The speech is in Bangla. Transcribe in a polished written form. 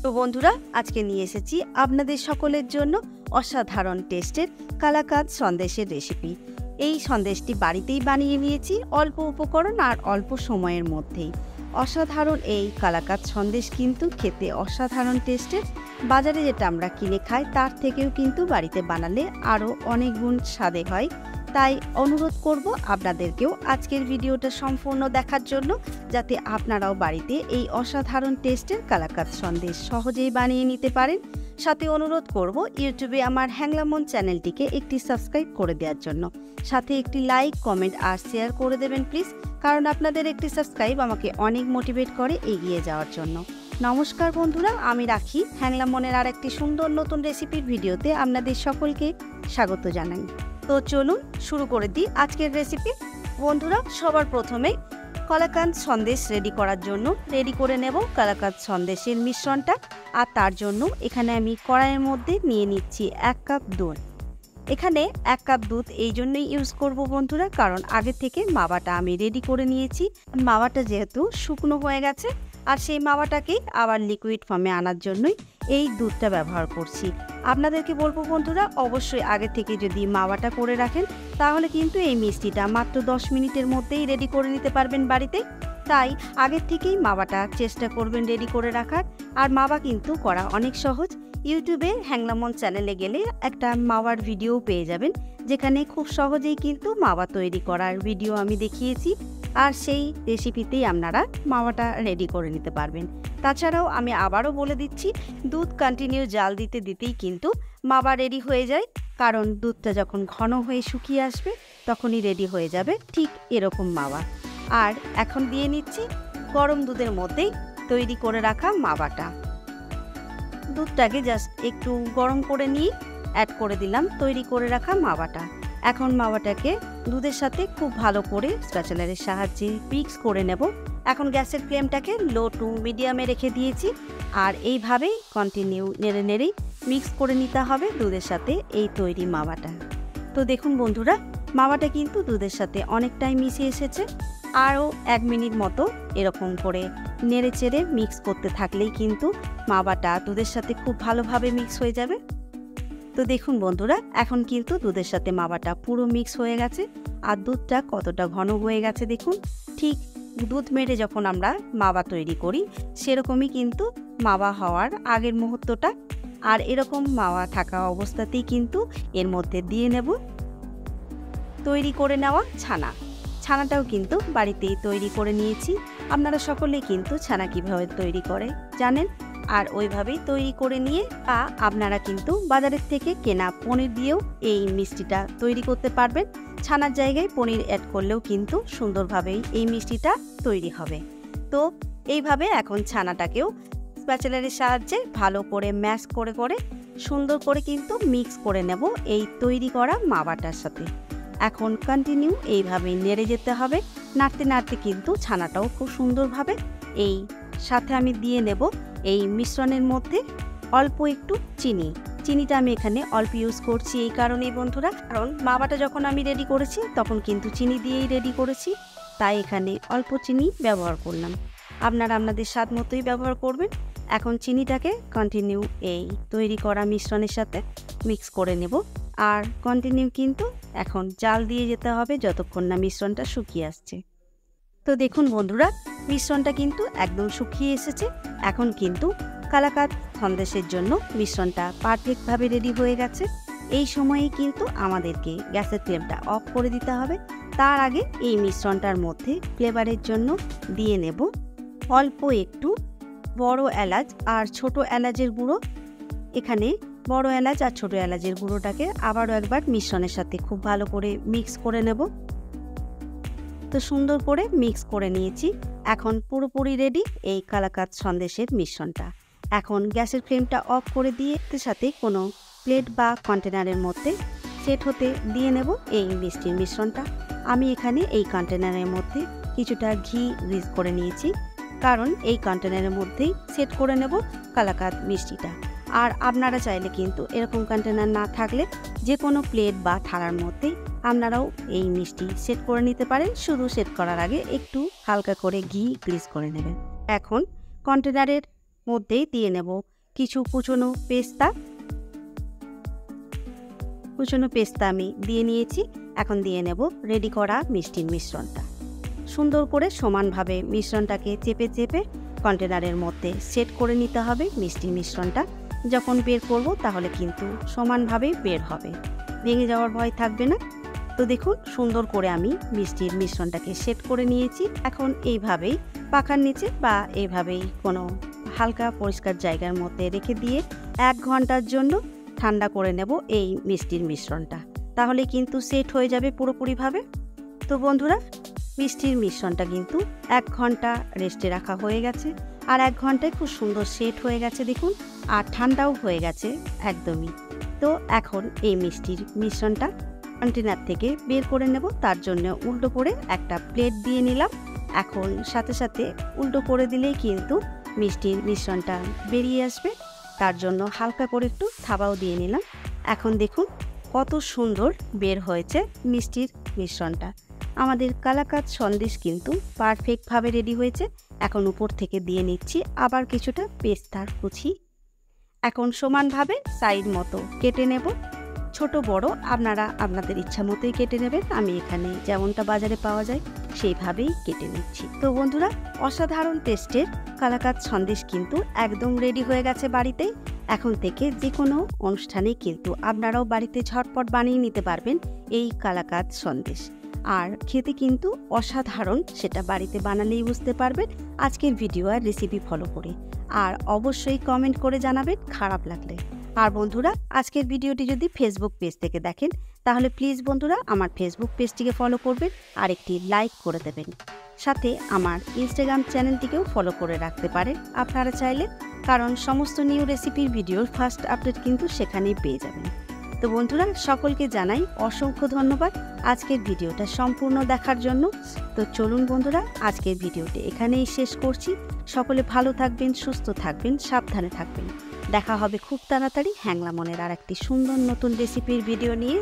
তো বন্ধুরা, আজকে নিয়ে এসেছি আপনাদের সকলের জন্য অসাধারণ টেস্টের কালাকাঁদ সন্দেশের রেসিপি। এই সন্দেশটি বাড়িতেই বানিয়ে নিয়েছি অল্প উপকরণ আর অল্প সময়ের মধ্যেই। অসাধারণ এই কালাকাঁদ সন্দেশ কিন্তু খেতে অসাধারণ টেস্টের। বাজারে যেটা আমরা কিনে খাই তার থেকেও কিন্তু বাড়িতে বানালে আরও অনেক গুণ স্বাদে হয়। তাই অনুরোধ করব আপনাদেরকেও আজকের ভিডিওটা সম্পূর্ণ দেখার জন্য, যাতে আপনারাও বাড়িতে এই অসাধারণ টেস্টের কালাকাঁদ সন্দেশ সহজেই বানিয়ে নিতে পারেন। সাথে অনুরোধ করব ইউটিউবে আমার হ্যাংলামন চ্যানেলটিকে একটি সাবস্ক্রাইব করে দেওয়ার জন্য। সাথে একটি লাইক, কমেন্ট আর শেয়ার করে দেবেন প্লিজ, কারণ আপনাদের একটি সাবস্ক্রাইব আমাকে অনেক মোটিভেট করে এগিয়ে যাওয়ার জন্য। নমস্কার বন্ধুরা, আমি রাখি হ্যাংলামনের আর একটি সুন্দর নতুন রেসিপির ভিডিওতে আপনাদের সকলকে স্বাগত জানাই। তো চলুন শুরু করে দিই আজকের রেসিপি। বন্ধুরা, সবার প্রথমে কালাকাঁদ সন্দেশ রেডি করার জন্য রেডি করে নেব কালাকাঁদ সন্দেশের মিশ্রণটা। আর তার জন্য এখানে আমি কড়াইয়ের মধ্যে নিয়ে নিচ্ছি 1 কাপ দুধ। এখানে 1 কাপ দুধ এই জন্যই ইউজ করব বন্ধুরা, কারণ আগে থেকে মাওয়াটা আমি রেডি করে নিয়েছি। মাওয়াটা যেহেতু শুকনো হয়ে গেছে, আর সেই মাওয়াটাকেই আবার লিকুইড ফর্মে আনার জন্যই এই দুধটা ব্যবহার করছি। আপনাদেরকে বলবো বন্ধুরা, অবশ্যই আগে থেকে যদি মাওয়াটা করে রাখেন তাহলে কিন্তু এই মিষ্টিটা মাত্র 10 মিনিটের মধ্যেই রেডি করে নিতে পারবেন বাড়িতে। তাই আগের থেকেই মাওয়াটা চেষ্টা করবেন রেডি করে রাখার। আর মাওয়া কিন্তু করা অনেক সহজ। ইউটিউবে হ্যাংলামন চ্যানেলে গেলে একটা মাওয়ার ভিডিও পেয়ে যাবেন, যেখানে খুব সহজেই কিন্তু মাওয়া তৈরি করার ভিডিও আমি দেখিয়েছি। আর সেই রেসিপিতেই আপনারা মাওয়াটা রেডি করে নিতে পারবেন। তাছাড়াও আমি আবারও বলে দিচ্ছি, দুধ কন্টিনিউ জাল দিতে দিতেই কিন্তু মাওয়া রেডি হয়ে যায়, কারণ দুধটা যখন ঘন হয়ে শুকিয়ে আসবে তখনই রেডি হয়ে যাবে ঠিক এরকম মাওয়া। আর এখন দিয়ে নিচ্ছি গরম দুধের মধ্যেই তৈরি করে রাখা মাওয়াটা। দুধটাকে জাস্ট একটু গরম করে নিয়ে অ্যাড করে দিলাম তৈরি করে রাখা মাওয়াটা। এখন মাওয়াটাকে দুধের সাথে খুব ভালো করে স্প্যাচুলারের সাহায্যে মিক্স করে নেব। এখন গ্যাসের ফ্লেমটাকে লো টু মিডিয়ামে রেখে দিয়েছি, আর এইভাবেই কন্টিনিউ নেড়ে নেড়েই মিক্স করে নিতে হবে দুধের সাথে এই তৈরি মাওয়াটা। তো দেখুন বন্ধুরা, মাওয়াটা কিন্তু দুধের সাথে অনেকটাই মিশে এসেছে। আরও 1 মিনিট মতো এরকম করে নেড়ে চেড়ে মিক্স করতে থাকলেই কিন্তু মাওয়াটা দুধের সাথে খুব ভালোভাবে মিক্স হয়ে যাবে। তো দেখুন বন্ধুরা, এখন কিন্তু দুধের সাথে মাওয়াটা পুরো মিক্স হয়ে গেছে। আর দুধটা কতটা ঘন হয়ে গেছে দেখুন। ঠিক দুধ মেরে যখন আমরা মাওয়া তৈরি করি সেরকমই কিন্তু মাওয়া হওয়ার আগের মুহূর্তটা। আর এরকম মাওয়া থাকা অবস্থাতেই কিন্তু এর মধ্যে দিয়ে নেব তৈরি করে নেওয়া ছানা। ছানাটাও কিন্তু বাড়িতেই তৈরি করে নিয়েছি। আপনারা সকলেই কিন্তু ছানা কীভাবে তৈরি করে জানেন, আর ওইভাবেই তৈরি করে নিয়ে আপনারা কিন্তু বাজারের থেকে কেনা পনির দিয়েও এই মিষ্টিটা তৈরি করতে পারবেন। ছানার জায়গায় পনির অ্যাড করলেও কিন্তু সুন্দরভাবেই এই মিষ্টিটা তৈরি হবে। তো এইভাবে এখন ছানাটাকেও স্প্যাচুলারের সাহায্যে ভালো করে ম্যাশ করে করে সুন্দর করে কিন্তু মিক্স করে নেব এই তৈরি করা মাওয়াটার সাথে। এখন কন্টিনিউ এইভাবে নেড়ে যেতে হবে। নাড়তে নাড়তে কিন্তু ছানাটাও খুব সুন্দরভাবে এই সাথে আমি দিয়ে নেব এই মিশ্রণের মধ্যে অল্প একটু চিনি। চিনিটা আমি এখানে অল্প ইউজ করছি এই কারণেই বন্ধুরা, কারণ মাওয়াটা যখন আমি রেডি করেছি তখন কিন্তু চিনি দিয়েই রেডি করেছি, তাই এখানে অল্প চিনি ব্যবহার করলাম। আপনারা আপনাদের স্বাদ মতোই ব্যবহার করবেন। এখন চিনিটাকে কন্টিনিউ এই তৈরি করা মিশ্রণের সাথে মিক্স করে নেব। আর কন্টিনিউ কিন্তু এখন জাল দিয়ে যেতে হবে যতক্ষণ না মিশ্রণটা শুকিয়ে আসছে। তো দেখুন বন্ধুরা, মিশ্রণটা কিন্তু একদম শুকিয়ে এসেছে। এখন কিন্তু কালাকাঁদ সন্দেশের জন্য মিশ্রণটা পারফেক্টভাবে রেডি হয়ে গেছে। এই সময়েই কিন্তু আমাদেরকে গ্যাসের ফ্লেমটা অফ করে দিতে হবে। তার আগে এই মিশ্রণটার মধ্যে ফ্লেভারের জন্য দিয়ে নেব অল্প একটু বড় এলাচ আর ছোট এলাচের গুঁড়ো। এখানে বড় এলাচ আর ছোট এলাচের গুঁড়োটাকে আবারও একবার মিশ্রণের সাথে খুব ভালো করে মিক্স করে নেব। তো সুন্দর করে মিক্স করে নিয়েছি। এখন পুরোপুরি রেডি এই কালাকাঁদ সন্দেশের মিশ্রণটা। এখন গ্যাসের ফ্লেমটা অফ করে দিয়ে এর সাথে কোনো প্লেট বা কন্টেনারের মধ্যে সেট হতে দিয়ে নেব এই মিষ্টির মিশ্রণটা। আমি এখানে এই কন্টেনারের মধ্যে কিছুটা ঘি গ্রিজ করে নিয়েছি, কারণ এই কন্টেনারের মধ্যেই সেট করে নেব কালাকাঁদ মিষ্টিটা। আর আপনারা চাইলে কিন্তু এরকম কন্টেনার না থাকলে যে কোনো প্লেট বা থালার মধ্যেই আপনারাও এই মিষ্টি সেট করে নিতে পারেন। শুধু সেট করার আগে একটু হালকা করে ঘি গ্রিজ করে নেবেন। এখন কন্টেনারের মধ্যেই দিয়ে নেব কিছু কুচনো পেস্তা আমি দিয়ে নিয়েছি। এখন দিয়ে নেব রেডি করা মিষ্টির মিশ্রণটা। সুন্দর করে সমানভাবে মিশ্রণটাকে চেপে চেপে কন্টেনারের মধ্যে সেট করে নিতে হবে। মিষ্টির মিশ্রণটা যখন বের করব তাহলে কিন্তু সমানভাবে বের হবে, ভেঙে যাওয়ার ভয় থাকবে না। তো দেখুন সুন্দর করে আমি মিষ্টির মিশ্রণটাকে সেট করে নিয়েছি। এখন এইভাবেই পাখার নিচে বা এইভাবেই কোনো হালকা পরিষ্কার জায়গার মধ্যে রেখে দিয়ে 1 ঘন্টার জন্য ঠান্ডা করে নেব এই মিষ্টির মিশ্রণটা, তাহলে কিন্তু সেট হয়ে যাবে পুরোপুরিভাবে। তো বন্ধুরা, মিষ্টির মিশ্রণটা কিন্তু 1 ঘন্টা রেস্টে রাখা হয়ে গেছে, আর 1 ঘন্টায় খুব সুন্দর সেট হয়ে গেছে দেখুন, আর ঠান্ডাও হয়ে গেছে একদমই। তো এখন এই মিষ্টির মিশ্রণটা কন্টেনার থেকে বের করে নেব। তার জন্য উল্টো করে একটা প্লেট দিয়ে নিলাম। এখন সাথে সাথে উল্টো করে দিলেই কিন্তু মিষ্টির মিশ্রণটা বেরিয়ে আসবে, তার জন্য হালকা করে একটু থাবাও দিয়ে নিলাম। এখন দেখুন কত সুন্দর বের হয়েছে মিষ্টির মিশ্রণটা। আমাদের কালাকাঁদ সন্দেশ কিন্তু পারফেক্টভাবে রেডি হয়েছে। এখন উপর থেকে দিয়ে নিচ্ছি আবার কিছুটা পেস্তার কুচি। এখন সমানভাবে সাইড মতো কেটে নেব, ছোট বড় আপনারা আপনাদের ইচ্ছা মতোই কেটে নেবেন। আমি এখানে যেমনটা বাজারে পাওয়া যায় সেইভাবেই কেটে নিচ্ছি। তো বন্ধুরা, অসাধারণ টেস্টের কালাকাঁদ সন্দেশ কিন্তু একদম রেডি হয়ে গেছে বাড়িতেই। এখন থেকে যে কোনো অনুষ্ঠানে কিন্তু আপনারাও বাড়িতে ঝটপট বানিয়ে নিতে পারবেন এই কালাকাঁদ সন্দেশ, আর খেতে কিন্তু অসাধারণ, সেটা বাড়িতে বানালেই বুঝতে পারবেন আজকের ভিডিও আর রেসিপি ফলো করে। আর অবশ্যই কমেন্ট করে জানাবেন খারাপ লাগলে। আর বন্ধুরা, আজকের ভিডিওটি যদি ফেসবুক পেজ থেকে দেখেন তাহলে প্লিজ বন্ধুরা আমার ফেসবুক পেজটিকে ফলো করবেন আর একটি লাইক করে দেবেন। সাথে আমার ইনস্টাগ্রাম চ্যানেলটিকেও ফলো করে রাখতে পারেন আপনারা চাইলে, কারণ সমস্ত নিউ রেসিপির ভিডিওর ফার্স্ট আপডেট কিন্তু সেখানেই পেয়ে যাবেন। তো বন্ধুরা, সকলকে জানাই অসংখ্য ধন্যবাদ আজকের ভিডিওটা সম্পূর্ণ দেখার জন্য। তো চলুন বন্ধুরা, আজকের ভিডিওটি এখানেই শেষ করছি। সকলে ভালো থাকবেন, সুস্থ থাকবেন, সাবধানে থাকবেন। দেখা হবে খুব তাড়াতাড়ি হ্যাংলা মনের আর একটি সুন্দর নতুন রেসিপির ভিডিও নিয়ে।